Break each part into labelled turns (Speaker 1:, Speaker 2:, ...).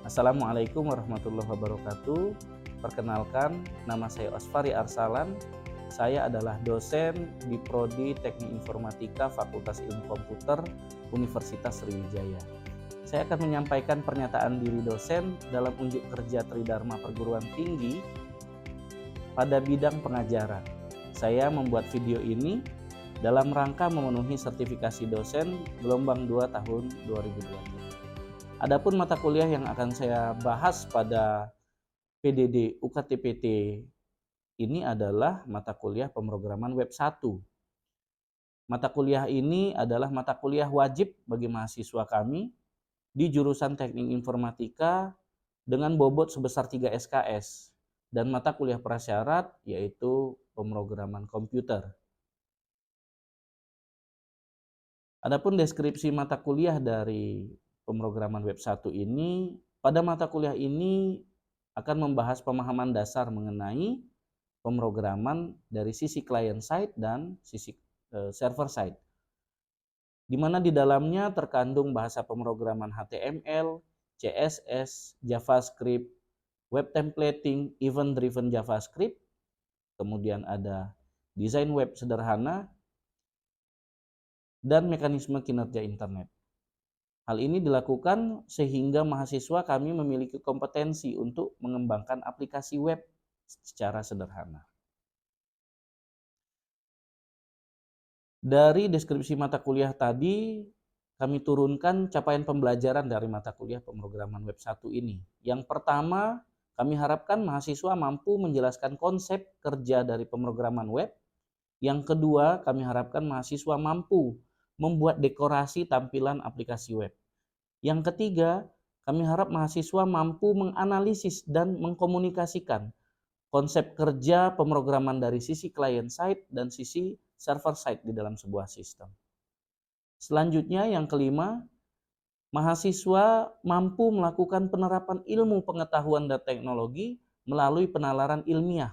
Speaker 1: Assalamualaikum warahmatullahi wabarakatuh. Perkenalkan, nama saya Osvari Arsalan. Saya adalah dosen di Prodi Teknik Informatika Fakultas Ilmu Komputer Universitas Sriwijaya. Saya akan menyampaikan pernyataan diri dosen dalam unjuk kerja Tridharma Perguruan Tinggi pada bidang pengajaran. Saya membuat video ini dalam rangka memenuhi sertifikasi dosen gelombang 2 tahun 2023. Adapun mata kuliah yang akan saya bahas pada PDD UKTPT ini adalah mata kuliah pemrograman web 1. Mata kuliah ini adalah mata kuliah wajib bagi mahasiswa kami di jurusan Teknik Informatika dengan bobot sebesar 3 SKS dan mata kuliah prasyarat yaitu pemrograman komputer. Adapun deskripsi mata kuliah dari pemrograman web 1 ini, pada mata kuliah ini akan membahas pemahaman dasar mengenai pemrograman dari sisi client side dan sisi server side, di mana di dalamnya terkandung bahasa pemrograman HTML, CSS, JavaScript, web templating, event driven JavaScript, kemudian ada desain web sederhana, dan mekanisme kinerja internet. Hal ini dilakukan sehingga mahasiswa kami memiliki kompetensi untuk mengembangkan aplikasi web secara sederhana. Dari deskripsi mata kuliah tadi, kami turunkan capaian pembelajaran dari mata kuliah pemrograman web 1 ini. Yang pertama, kami harapkan mahasiswa mampu menjelaskan konsep kerja dari pemrograman web. Yang kedua, kami harapkan mahasiswa mampu membuat dekorasi tampilan aplikasi web. Yang ketiga, kami harap mahasiswa mampu menganalisis dan mengkomunikasikan konsep kerja pemrograman dari sisi client side dan sisi server side di dalam sebuah sistem. Selanjutnya, yang kelima, mahasiswa mampu melakukan penerapan ilmu pengetahuan dan teknologi melalui penalaran ilmiah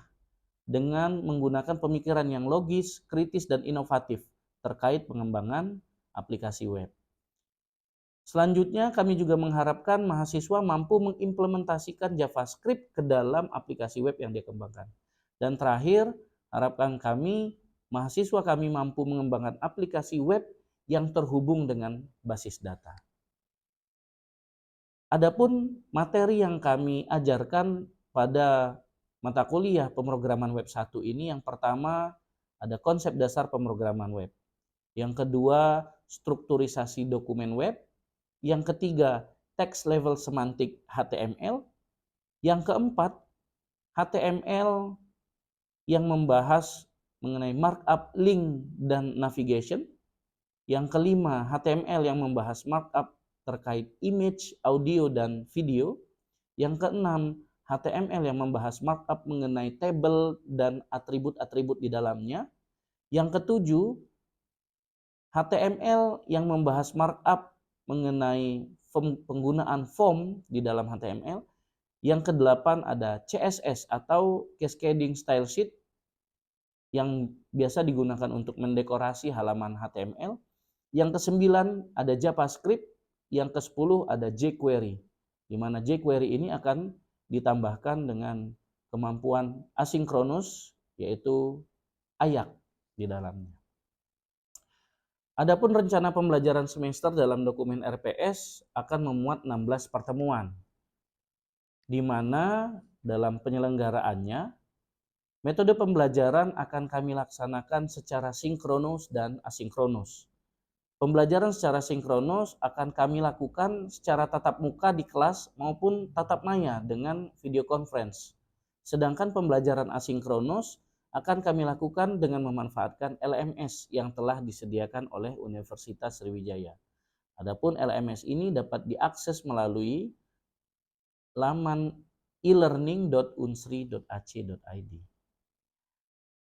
Speaker 1: dengan menggunakan pemikiran yang logis, kritis, dan inovatif terkait pengembangan aplikasi web. Selanjutnya, kami juga mengharapkan mahasiswa mampu mengimplementasikan JavaScript ke dalam aplikasi web yang dia kembangkan. Dan terakhir, harapan kami, mahasiswa kami mampu mengembangkan aplikasi web yang terhubung dengan basis data. Adapun materi yang kami ajarkan pada mata kuliah pemrograman web 1 ini, yang pertama ada konsep dasar pemrograman web. Yang kedua, strukturisasi dokumen web. Yang ketiga, text level semantik HTML. Yang keempat, HTML yang membahas mengenai markup link dan navigation. Yang kelima, HTML yang membahas markup terkait image, audio, dan video. Yang keenam, HTML yang membahas markup mengenai table dan atribut-atribut di dalamnya. Yang ketujuh, HTML yang membahas markup mengenai penggunaan form di dalam HTML. Yang kedelapan ada CSS atau Cascading Style Sheet yang biasa digunakan untuk mendekorasi halaman HTML. Yang kesembilan ada JavaScript. Yang kesepuluh ada jQuery, di mana jQuery ini akan ditambahkan dengan kemampuan asinkronus, yaitu AJAX di dalamnya. Adapun rencana pembelajaran semester dalam dokumen RPS akan memuat 16 pertemuan, di mana dalam penyelenggaraannya metode pembelajaran akan kami laksanakan secara sinkronus dan asinkronus. Pembelajaran secara sinkronus akan kami lakukan secara tatap muka di kelas maupun tatap maya dengan video conference. Sedangkan pembelajaran asinkronus akan kami lakukan dengan memanfaatkan LMS yang telah disediakan oleh Universitas Sriwijaya. Adapun LMS ini dapat diakses melalui laman elearning.unsri.ac.id.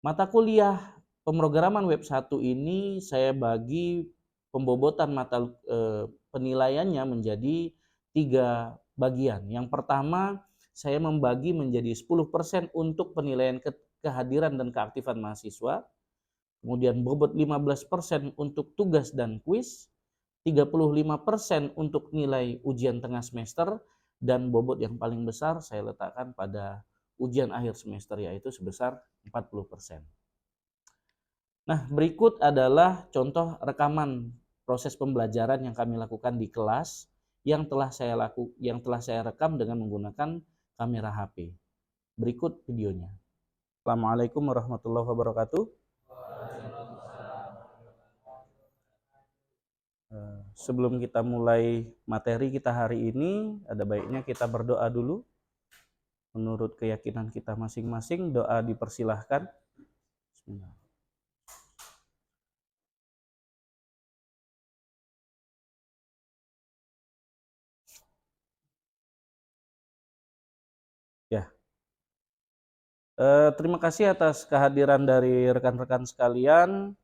Speaker 1: Mata kuliah pemrograman web 1 ini saya bagi pembobotan mata penilaiannya menjadi 3 bagian. Yang pertama, saya membagi menjadi 10% untuk penilaian kehadiran dan keaktifan mahasiswa, kemudian bobot 15% untuk tugas dan kuis, 35% untuk nilai ujian tengah semester, dan bobot yang paling besar saya letakkan pada ujian akhir semester, yaitu sebesar 40%. Nah, berikut adalah contoh rekaman proses pembelajaran yang kami lakukan di kelas yang telah saya rekam dengan menggunakan kamera HP. Berikut videonya. Assalamualaikum warahmatullahi wabarakatuh. Sebelum kita mulai materi kita hari ini, ada baiknya kita berdoa dulu. Menurut keyakinan kita masing-masing, doa dipersilahkan. Bismillah. Ya. Terima kasih atas kehadiran dari rekan-rekan sekalian.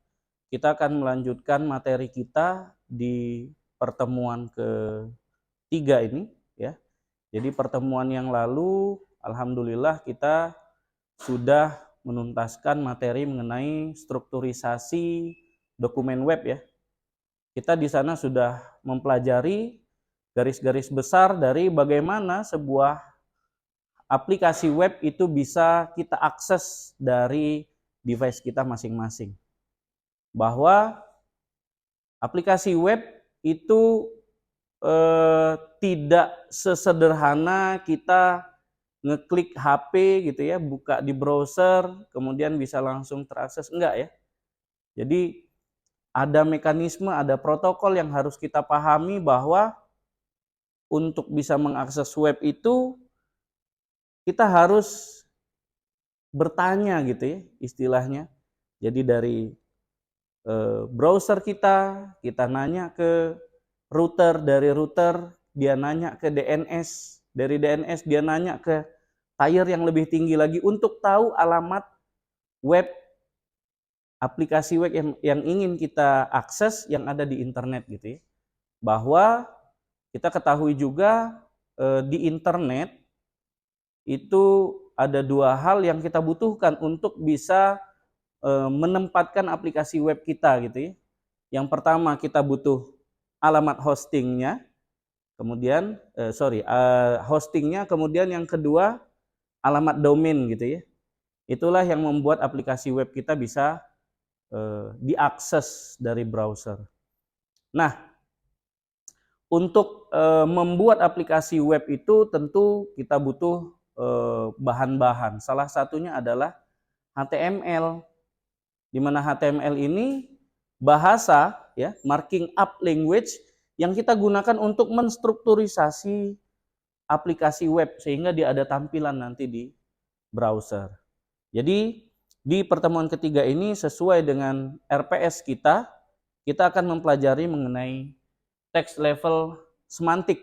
Speaker 1: Kita akan melanjutkan materi kita di pertemuan ketiga ini, ya. Jadi pertemuan yang lalu, alhamdulillah kita sudah menuntaskan materi mengenai strukturisasi dokumen web, ya. Kita di sana sudah mempelajari garis-garis besar dari bagaimana sebuah aplikasi web itu bisa kita akses dari device kita masing-masing. Bahwa aplikasi web itu tidak sesederhana kita ngeklik HP gitu ya, buka di browser, kemudian bisa langsung terakses, enggak ya. Jadi ada mekanisme, ada protokol yang harus kita pahami bahwa untuk bisa mengakses web itu kita harus bertanya gitu ya istilahnya. Jadi dari browser kita nanya ke router, dari router dia nanya ke DNS, dari DNS dia nanya ke tier yang lebih tinggi lagi untuk tahu alamat web, aplikasi web yang ingin kita akses yang ada di internet gitu ya. Bahwa kita ketahui juga di internet itu ada dua hal yang kita butuhkan untuk bisa menempatkan aplikasi web kita gitu ya. Yang pertama kita butuh alamat hostingnya, kemudian hostingnya, kemudian yang kedua alamat domain gitu ya. Itulah yang membuat aplikasi web kita bisa diakses dari browser. Nah, untuk membuat aplikasi web itu tentu kita butuh bahan-bahan. Salah satunya adalah HTML. Di mana HTML ini bahasa ya, marking up language yang kita gunakan untuk menstrukturisasi aplikasi web sehingga dia ada tampilan nanti di browser. Jadi di pertemuan ketiga ini sesuai dengan RPS kita akan mempelajari mengenai text level semantik.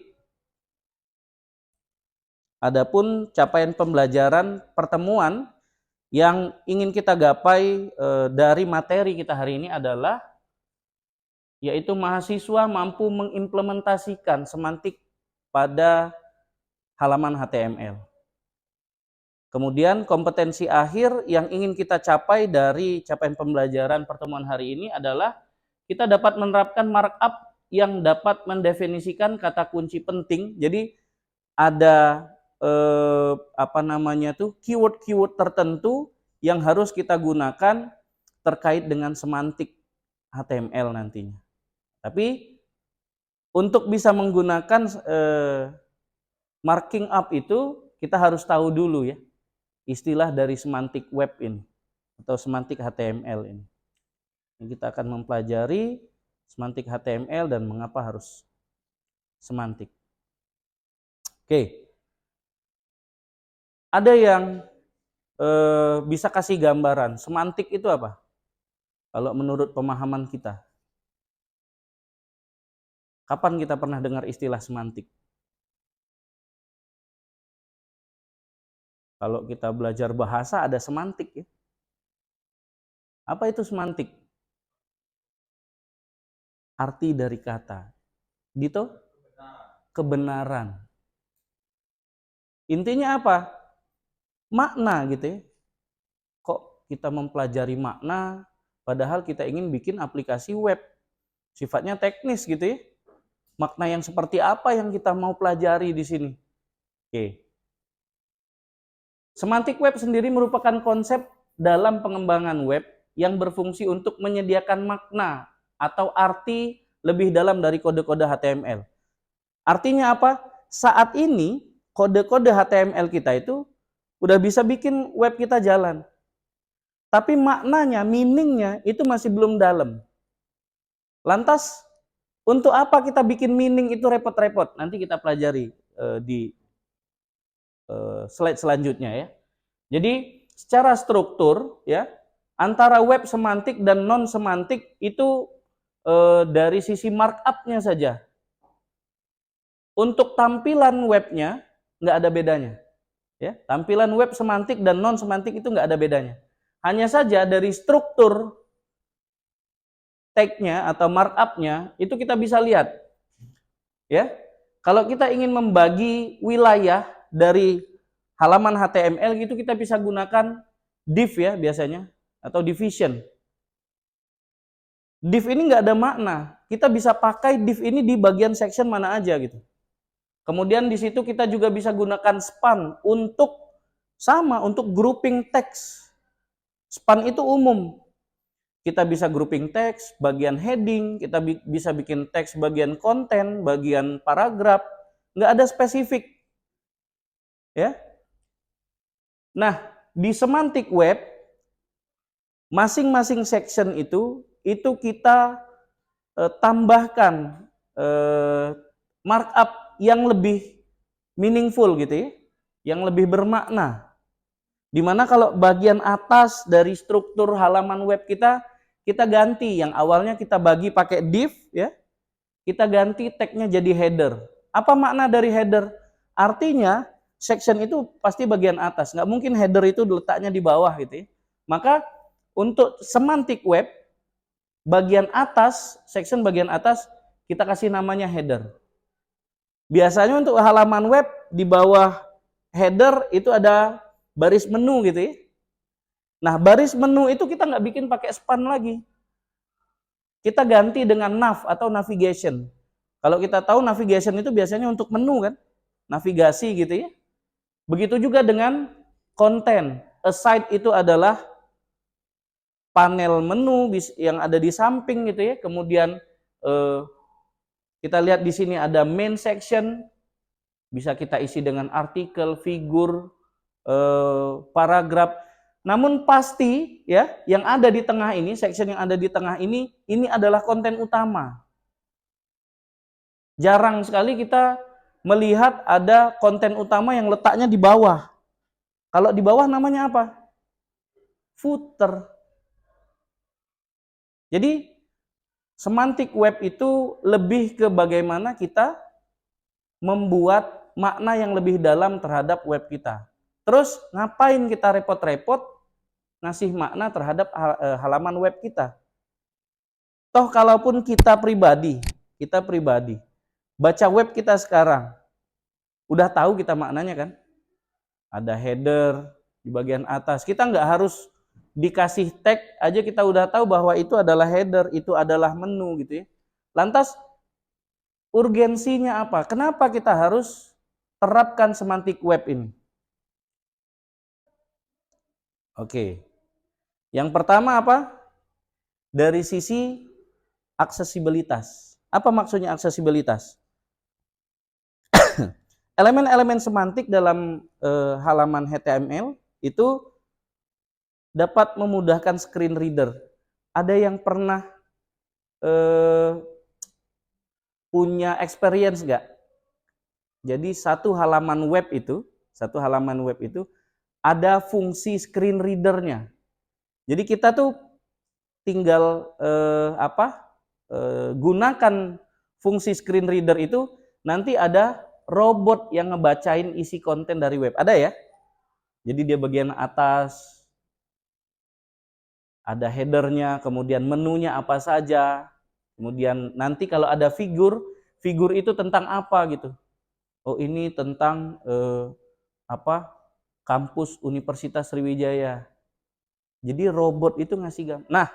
Speaker 1: Adapun capaian pembelajaran pertemuan yang ingin kita gapai dari materi kita hari ini adalah yaitu mahasiswa mampu mengimplementasikan semantik pada halaman HTML. Kemudian kompetensi akhir yang ingin kita capai dari capaian pembelajaran pertemuan hari ini adalah kita dapat menerapkan markup yang dapat mendefinisikan kata kunci penting. Jadi ada keyword-keyword tertentu yang harus kita gunakan terkait dengan semantik HTML nantinya. Tapi untuk bisa menggunakan marking up itu kita harus tahu dulu ya istilah dari semantik web ini atau semantik HTML ini. Kita akan mempelajari semantik HTML dan mengapa harus semantik. Oke. Ada yang bisa kasih gambaran, semantik itu apa? Kalau menurut pemahaman kita. Kapan kita pernah dengar istilah semantik? Kalau kita belajar bahasa ada semantik ya. Apa itu semantik? Arti dari kata. Dito? Kebenaran. Intinya apa? Makna gitu ya. Kok kita mempelajari makna padahal kita ingin bikin aplikasi web. Sifatnya teknis gitu ya. Makna yang seperti apa yang kita mau pelajari di sini? Oke. Semantic web sendiri merupakan konsep dalam pengembangan web yang berfungsi untuk menyediakan makna atau arti lebih dalam dari kode-kode HTML. Artinya apa? Saat ini kode-kode HTML kita itu udah bisa bikin web kita jalan. Tapi maknanya, meaningnya itu masih belum dalam. Lantas, untuk apa kita bikin meaning itu repot-repot? Nanti kita pelajari di slide selanjutnya ya. Jadi, secara struktur ya, antara web semantik dan non semantik itu dari sisi markup-nya saja. Untuk tampilan webnya nggak ada bedanya. Ya, tampilan web semantik dan non semantik itu nggak ada bedanya. Hanya saja dari struktur tag-nya atau markup-nya itu kita bisa lihat. Ya. Kalau kita ingin membagi wilayah dari halaman HTML gitu kita bisa gunakan div ya biasanya atau division. Div ini nggak ada makna. Kita bisa pakai div ini di bagian section mana aja gitu. Kemudian di situ kita juga bisa gunakan span untuk grouping teks. Span itu umum. Kita bisa grouping teks, bagian heading, kita bisa bikin teks bagian konten, bagian paragraf, nggak ada spesifik. Ya. Nah, di semantic web, masing-masing section itu kita tambahkan markup yang lebih meaningful gitu ya, yang lebih bermakna. Dimana kalau bagian atas dari struktur halaman web kita ganti. Yang awalnya kita bagi pakai div, ya, kita ganti tag-nya jadi header. Apa makna dari header? Artinya, section itu pasti bagian atas. Nggak mungkin header itu letaknya di bawah gitu ya. Maka, untuk semantic web, bagian atas, section bagian atas, kita kasih namanya header. Biasanya untuk halaman web, di bawah header itu ada baris menu gitu ya. Nah, baris menu itu kita nggak bikin pakai span lagi. Kita ganti dengan nav atau navigation. Kalau kita tahu navigation itu biasanya untuk menu kan, navigasi gitu ya. Begitu juga dengan konten. A site itu adalah panel menu yang ada di samping gitu ya. Kemudian kita lihat di sini ada main section, bisa kita isi dengan artikel, figur, paragraf. Namun pasti ya, yang ada di tengah ini, section yang ada di tengah ini adalah konten utama. Jarang sekali kita melihat ada konten utama yang letaknya di bawah. Kalau di bawah namanya apa? Footer. Jadi semantic web itu lebih ke bagaimana kita membuat makna yang lebih dalam terhadap web kita. Terus ngapain kita repot-repot ngasih makna terhadap halaman web kita? Toh kalaupun kita pribadi baca web kita sekarang, udah tahu kita maknanya kan? Ada header di bagian atas. Kita nggak harus dikasih tag aja kita udah tahu bahwa itu adalah header, itu adalah menu gitu ya. Lantas urgensinya apa? Kenapa kita harus terapkan semantic web ini? Oke. Yang pertama apa? Dari sisi aksesibilitas. Apa maksudnya aksesibilitas? Elemen-elemen semantik dalam halaman HTML itu dapat memudahkan screen reader. Ada yang pernah punya experience nggak? Jadi satu halaman web itu ada fungsi screen readernya. Jadi kita tuh tinggal gunakan fungsi screen reader itu, nanti ada robot yang ngebacain isi konten dari web. Ada ya? Jadi dia bagian atas ada headernya, kemudian menunya apa saja. Kemudian nanti kalau ada figur itu tentang apa gitu. Oh, ini tentang kampus Universitas Sriwijaya. Jadi robot itu ngasih gambar. Nah,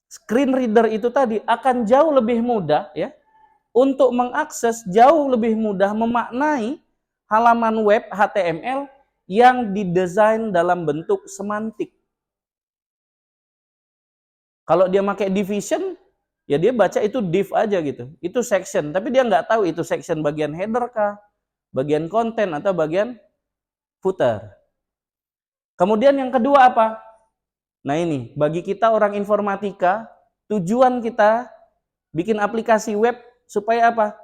Speaker 1: screen reader itu tadi akan jauh lebih mudah ya untuk mengakses, jauh lebih mudah memaknai halaman web HTML yang didesain dalam bentuk semantik. Kalau dia pakai division, ya dia baca itu div aja gitu. Itu section, tapi dia nggak tahu itu section bagian header kah, bagian konten, atau bagian footer. Kemudian yang kedua apa? Nah ini, bagi kita orang informatika, tujuan kita bikin aplikasi web supaya apa?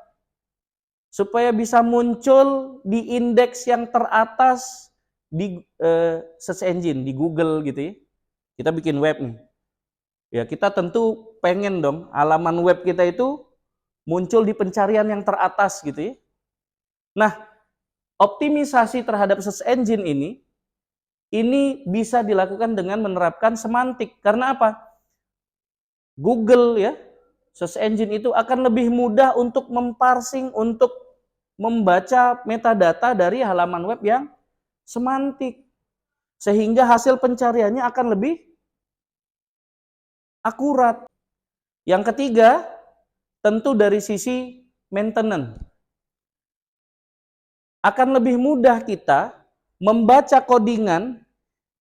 Speaker 1: Supaya bisa muncul di indeks yang teratas di search engine, di Google gitu ya. Kita bikin web nih. Ya kita tentu pengen dong halaman web kita itu muncul di pencarian yang teratas gitu ya. Nah, optimisasi terhadap search engine ini bisa dilakukan dengan menerapkan semantik. Karena apa? Google ya, search engine itu akan lebih mudah untuk memparsing, untuk membaca metadata dari halaman web yang semantik. Sehingga hasil pencariannya akan lebih akurat. Yang ketiga, tentu dari sisi maintenance. Akan lebih mudah kita membaca codingan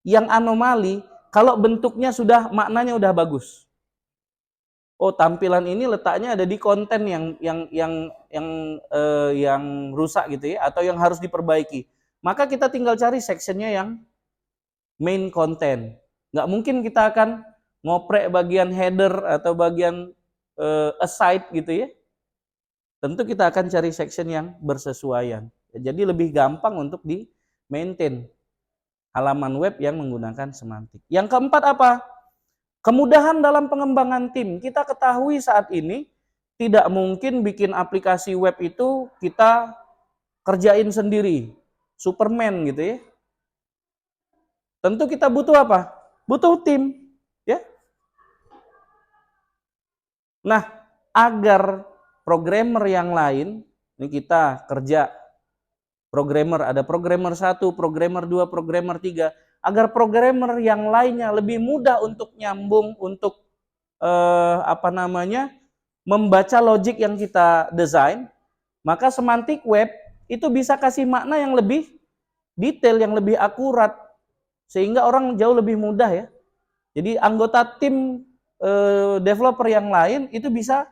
Speaker 1: yang anomali kalau bentuknya sudah, maknanya udah bagus. Oh, tampilan ini letaknya ada di konten yang rusak gitu ya, atau yang harus diperbaiki. Maka kita tinggal cari sectionnya yang main content. Nggak mungkin kita akan ngoprek bagian header atau bagian aside gitu ya. Tentu kita akan cari section yang bersesuaian. Jadi lebih gampang untuk di maintain halaman web yang menggunakan semantik. Yang keempat apa? Kemudahan dalam pengembangan tim. Kita ketahui saat ini tidak mungkin bikin aplikasi web itu kita kerjain sendiri. Superman gitu ya. Tentu kita butuh apa? Butuh tim, ya. Nah, agar programmer yang lain, ini kita kerja programmer, ada programmer 1, programmer 2, programmer 3, agar programmer yang lainnya lebih mudah untuk nyambung, untuk membaca logik yang kita desain, maka semantik web itu bisa kasih makna yang lebih detail, yang lebih akurat, sehingga orang jauh lebih mudah ya. Jadi anggota tim developer yang lain itu bisa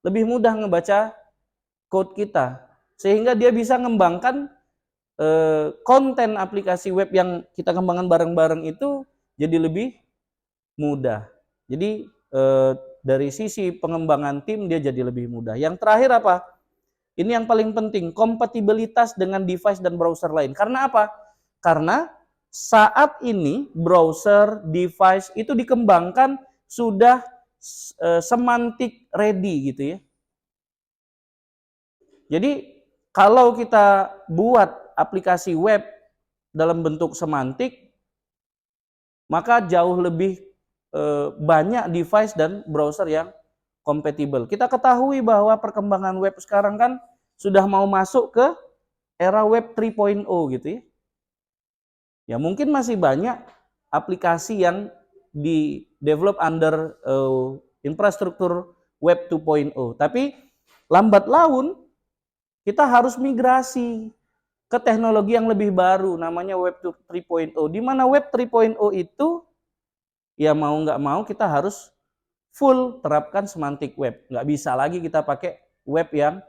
Speaker 1: lebih mudah ngebaca code kita, sehingga dia bisa ngembangkan konten aplikasi web yang kita kembangkan bareng-bareng itu jadi lebih mudah. Jadi dari sisi pengembangan tim dia jadi lebih mudah. Yang terakhir apa? Ini yang paling penting, kompatibilitas dengan device dan browser lain. Karena apa? Karena saat ini browser, device itu dikembangkan sudah semantik ready gitu ya. Jadi kalau kita buat aplikasi web dalam bentuk semantik, maka jauh lebih banyak device dan browser yang kompatibel. Kita ketahui bahwa perkembangan web sekarang kan sudah mau masuk ke era web 3.0 gitu ya. Ya mungkin masih banyak aplikasi yang di develop under infrastruktur web 2.0. Tapi lambat laun kita harus migrasi ke teknologi yang lebih baru, namanya web 3.0. Di mana web 3.0 itu ya mau nggak mau kita harus full terapkan semantik web. Nggak bisa lagi kita pakai web yang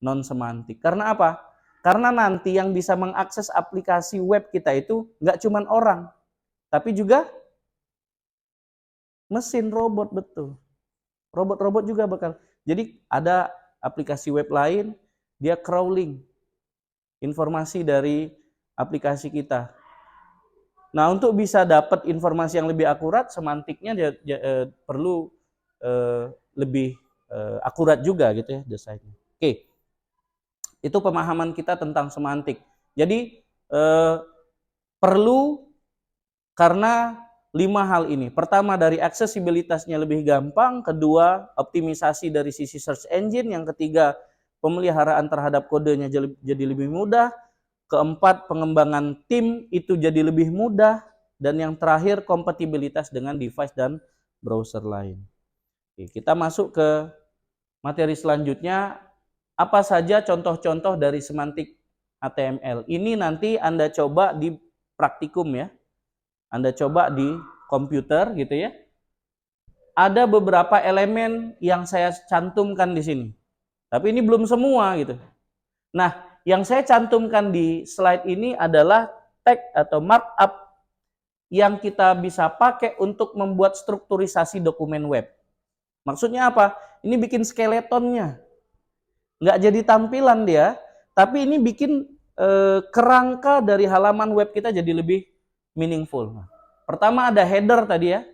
Speaker 1: non semantik. Karena apa? Karena nanti yang bisa mengakses aplikasi web kita itu nggak cuma orang, tapi juga mesin, robot, betul. Robot-robot juga bakal. Jadi ada aplikasi web lain, dia crawling informasi dari aplikasi kita. Nah, untuk bisa dapat informasi yang lebih akurat, semantiknya perlu lebih akurat juga gitu ya desainnya. Oke, itu pemahaman kita tentang semantik. Jadi perlu, karena 5 hal ini. Pertama, dari aksesibilitasnya lebih gampang. Kedua, optimisasi dari sisi search engine. Yang ketiga, pemeliharaan terhadap kodenya jadi lebih mudah. Keempat, pengembangan tim itu jadi lebih mudah. Dan yang terakhir, kompatibilitas dengan device dan browser lain. Oke, kita masuk ke materi selanjutnya. Apa saja contoh-contoh dari semantik HTML. Ini nanti Anda coba di praktikum ya. Anda coba di komputer gitu ya. Ada beberapa elemen yang saya cantumkan di sini. Tapi ini belum semua gitu. Nah, yang saya cantumkan di slide ini adalah tag atau markup yang kita bisa pakai untuk membuat strukturisasi dokumen web. Maksudnya apa? Ini bikin skeletonnya. Nggak jadi tampilan dia, tapi ini bikin kerangka dari halaman web kita jadi lebih meaningful. Nah, pertama ada header tadi ya,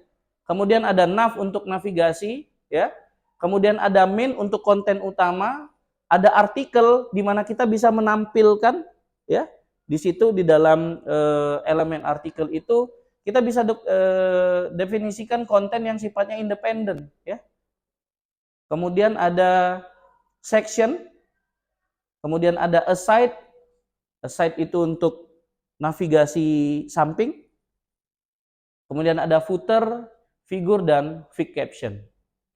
Speaker 1: kemudian ada nav untuk navigasi, ya, kemudian ada main untuk konten utama, ada artikel di mana kita bisa menampilkan, ya, di situ di dalam elemen artikel itu kita bisa definisikan konten yang sifatnya independen, ya. Kemudian ada section, kemudian ada aside. Aside itu untuk navigasi samping. Kemudian ada footer, figur, dan fig caption.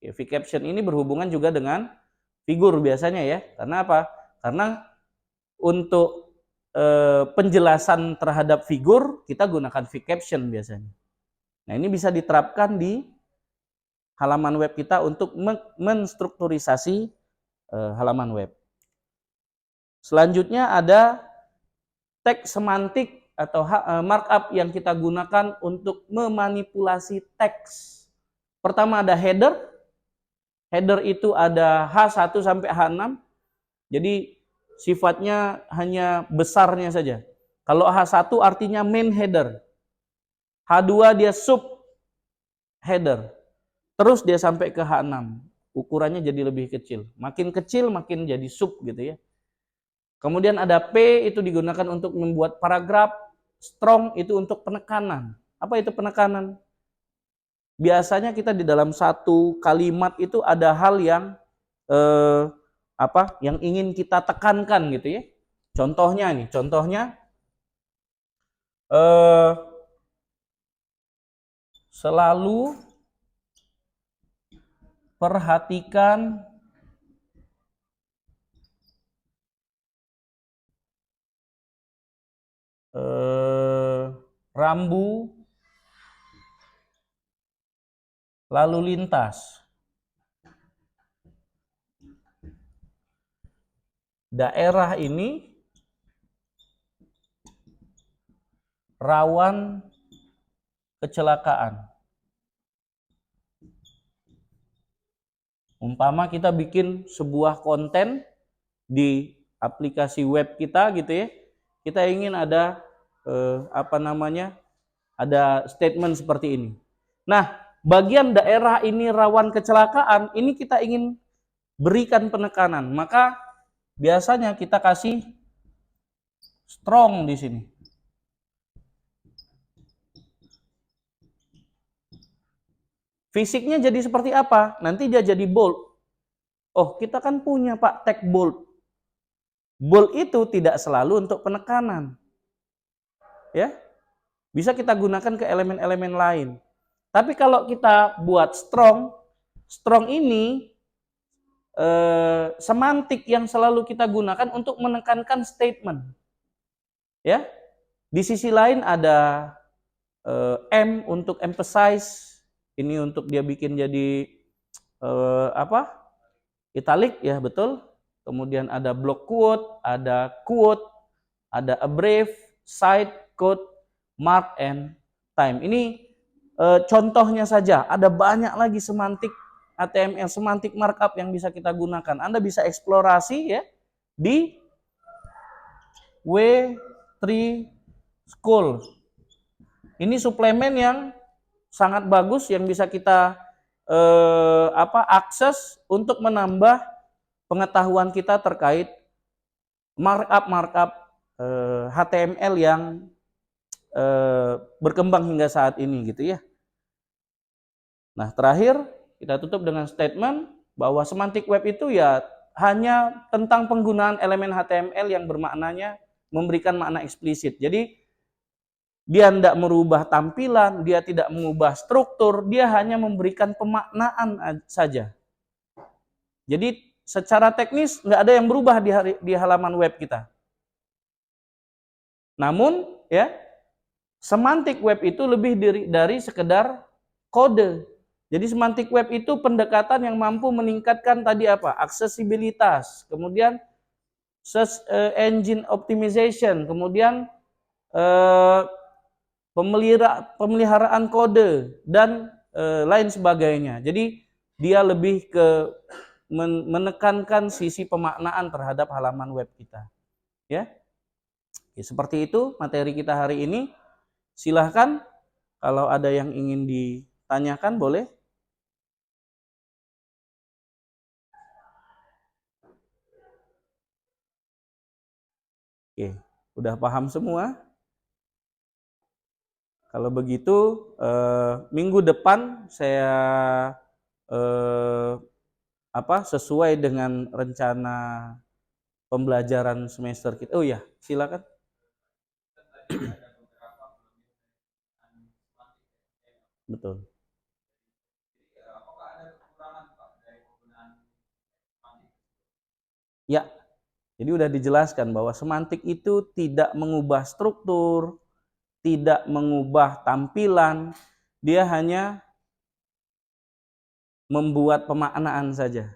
Speaker 1: Fig caption ini berhubungan juga dengan figur biasanya ya. Karena apa? Karena untuk penjelasan terhadap figur kita gunakan fig caption biasanya. Nah, ini bisa diterapkan di halaman web kita untuk menstrukturisasi halaman web. Selanjutnya ada tag semantik atau markup yang kita gunakan untuk memanipulasi teks. Pertama ada header. Header itu ada H1 sampai H6. Jadi sifatnya hanya besarnya saja. Kalau H1 artinya main header. H2 dia sub header. Terus dia sampai ke H6. Ukurannya jadi lebih kecil. Makin kecil makin jadi sub gitu ya. Kemudian ada P, itu digunakan untuk membuat paragraf. Strong itu untuk penekanan. Apa itu penekanan? Biasanya kita di dalam satu kalimat itu ada hal yang yang ingin kita tekankan gitu ya. Contohnya nih, selalu perhatikan rambu lalu lintas. Daerah ini rawan kecelakaan. Umpama kita bikin sebuah konten di aplikasi web kita gitu ya. Kita ingin ada ada statement seperti ini. Nah, bagian daerah ini rawan kecelakaan, ini kita ingin berikan penekanan. Maka biasanya kita kasih strong di sini. Fisiknya jadi seperti apa? Nanti dia jadi bold. Oh, kita kan punya Pak tag bold. Bold itu tidak selalu untuk penekanan. Ya. Bisa kita gunakan ke elemen-elemen lain. Tapi kalau kita buat strong, strong ini semantik yang selalu kita gunakan untuk menekankan statement. Ya. Di sisi lain ada M untuk emphasize. Ini untuk dia bikin jadi italic ya, betul. Kemudian ada block quote, ada abbrev, cite, quote, mark, and time. Ini contohnya saja. Ada banyak lagi semantik HTML, semantik markup yang bisa kita gunakan. Anda bisa eksplorasi ya di W3 School. Ini suplemen yang sangat bagus yang bisa kita akses untuk menambah pengetahuan kita terkait markup HTML yang berkembang hingga saat ini gitu ya. Nah, terakhir kita tutup dengan statement bahwa semantik web itu ya hanya tentang penggunaan elemen HTML yang bermaknanya memberikan makna eksplisit. Jadi dia tidak merubah tampilan, dia tidak mengubah struktur, dia hanya memberikan pemaknaan saja. Jadi secara teknis nggak ada yang berubah di halaman web kita. Namun ya, semantik web itu lebih dari sekedar kode. Jadi semantik web itu pendekatan yang mampu meningkatkan tadi apa? Aksesibilitas, kemudian search engine optimization, kemudian pemeliharaan kode dan lain sebagainya. Jadi dia lebih ke menekankan sisi pemaknaan terhadap halaman web kita. Ya, seperti itu materi kita hari ini. Silahkan kalau ada yang ingin ditanyakan boleh. Oke, udah paham semua? Kalau begitu minggu depan saya sesuai dengan rencana pembelajaran semester kita. Oh ya, silakan. Betul. Ya, jadi udah dijelaskan bahwa semantik itu tidak mengubah struktur, tidak mengubah tampilan, dia hanya membuat pemaknaan saja.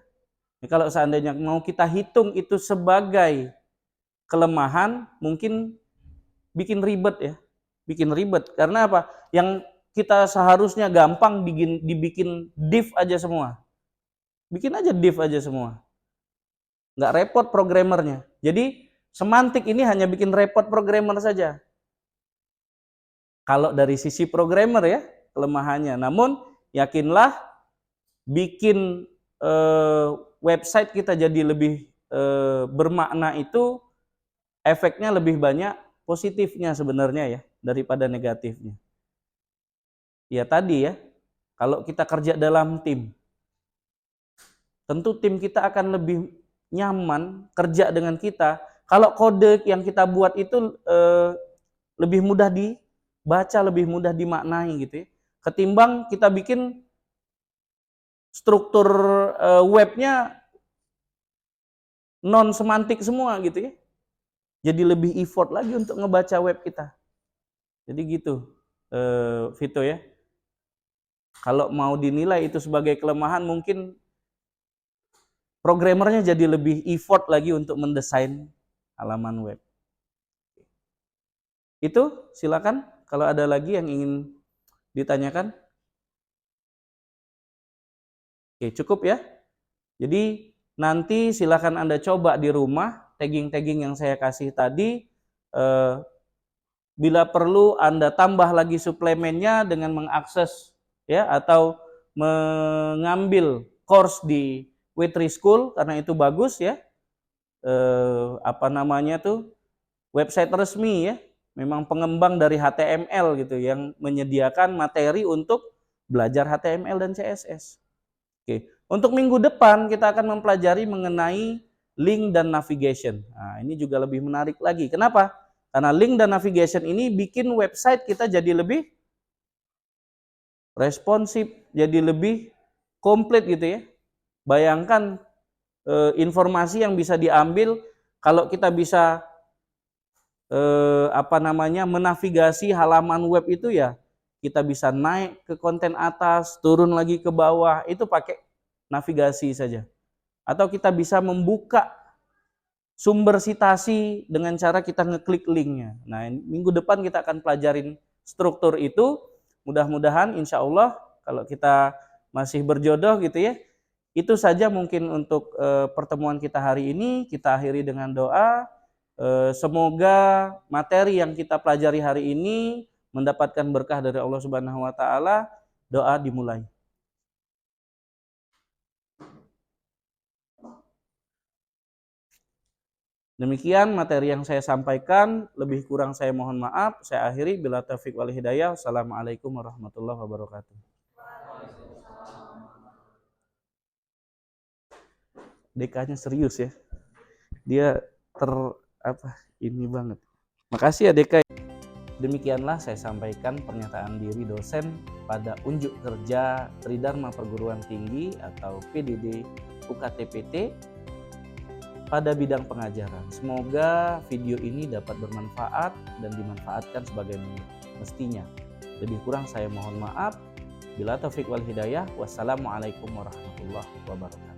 Speaker 1: Nah, kalau seandainya mau kita hitung itu sebagai kelemahan, mungkin bikin ribet ya. Bikin ribet. Karena apa? Yang kita seharusnya gampang dibikin div aja semua. Bikin aja div aja semua. Nggak repot programmernya. Jadi semantik ini hanya bikin repot programmer saja. Kalau dari sisi programmer ya, kelemahannya. Namun yakinlah bikin website kita jadi lebih bermakna itu efeknya lebih banyak positifnya sebenarnya ya daripada negatifnya. Ya tadi ya, kalau kita kerja dalam tim, tentu tim kita akan lebih nyaman kerja dengan kita kalau kode yang kita buat itu lebih mudah dibaca, lebih mudah dimaknai gitu ya. Ketimbang kita bikin struktur webnya non semantik semua gitu ya. Jadi lebih effort lagi untuk ngebaca web kita. Jadi gitu, Vito ya. Kalau mau dinilai itu sebagai kelemahan, mungkin programmernya jadi lebih effort lagi untuk mendesain halaman web. Itu silakan kalau ada lagi yang ingin ditanyakan. Oke, cukup ya. Jadi nanti silakan Anda coba di rumah tagging-tagging yang saya kasih tadi. Bila perlu Anda tambah lagi suplemennya dengan mengakses ya atau mengambil course di W3 School karena itu bagus ya. Website resmi ya. Memang pengembang dari HTML gitu yang menyediakan materi untuk belajar HTML dan CSS. Oke. Untuk minggu depan kita akan mempelajari mengenai link dan navigation. Nah, ini juga lebih menarik lagi. Kenapa? Karena link dan navigation ini bikin website kita jadi lebih responsif, jadi lebih komplit gitu ya. Bayangkan informasi yang bisa diambil kalau kita bisa menavigasi halaman web itu ya, kita bisa naik ke konten atas, turun lagi ke bawah, itu pakai navigasi saja. Atau kita bisa membuka sumber sitasi dengan cara kita ngeklik linknya. Nah, minggu depan kita akan pelajarin struktur itu. Mudah-mudahan insya Allah kalau kita masih berjodoh gitu ya. Itu saja mungkin untuk pertemuan kita hari ini. Kita akhiri dengan doa. Semoga materi yang kita pelajari hari ini mendapatkan berkah dari Allah Subhanahu wa taala. Doa dimulai. Demikian materi yang saya sampaikan, lebih kurang saya mohon maaf. Saya akhiri bila taufik wal hidayah. Assalamualaikum warahmatullahi wabarakatuh. DK-nya serius ya. Dia ini banget. Makasih ya DK. Demikianlah saya sampaikan pernyataan diri dosen pada unjuk kerja Tridharma Perguruan Tinggi atau PDD UKTPT pada bidang pengajaran. Semoga video ini dapat bermanfaat dan dimanfaatkan sebagai mestinya. Lebih kurang saya mohon maaf. Bila taufik wal hidayah. Wassalamualaikum warahmatullahi wabarakatuh.